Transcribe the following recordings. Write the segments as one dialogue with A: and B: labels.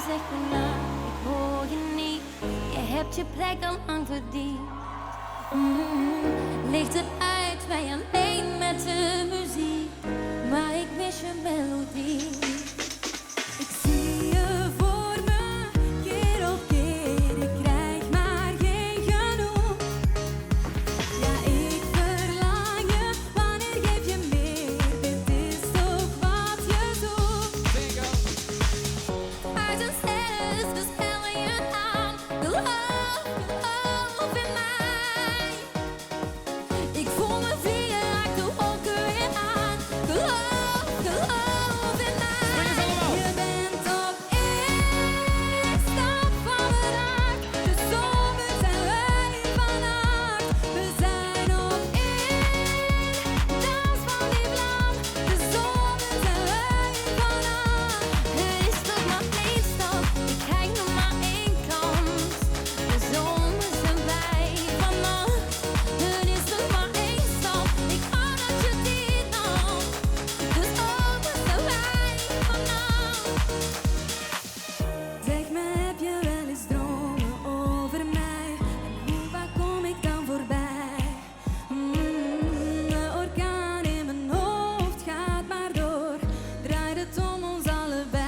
A: zeg me na, ik hoor je niet. Je hebt je plek al lang verdiend. Licht het uit, wij alleen met de muziek. Maar ik mis je melodie. Ik zie je voor me, keer op keer. Ik krijg maar geen genoeg. Ja, ik verlang je, wanneer geef je meer? Dit is toch wat je doet. Uit een ster, dus spellen je aan. Geloof, geloof in mij. Ik voel me vliegen, raak de wolken weer aan. Geloof, geloof in mij. Je bent op één stap van de raak. De zomer zijn wij vannacht. We zijn op één dans van die vlam. De zomer zijn wij vannacht. Het is toch maar één stap, ik kijk nog maar één kant. De zomer zijn wij vannacht. Het is toch maar één stap, ik wou dat je die nam. De zomer zijn wij vannacht. Zeg me, heb je wel eens dromen over mij? En hoe vaak kom ik dan voorbij? De orkaan in mijn hoofd gaat maar door. Draait het om ons allebei.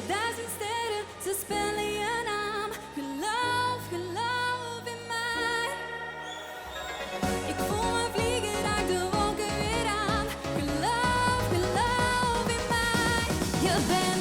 A: Duizend sterren, ze spellen je naam. Geloof, geloof in mij. Ik voel me vliegen, raak de wolken weer aan. Geloof, geloof in mij. Je bent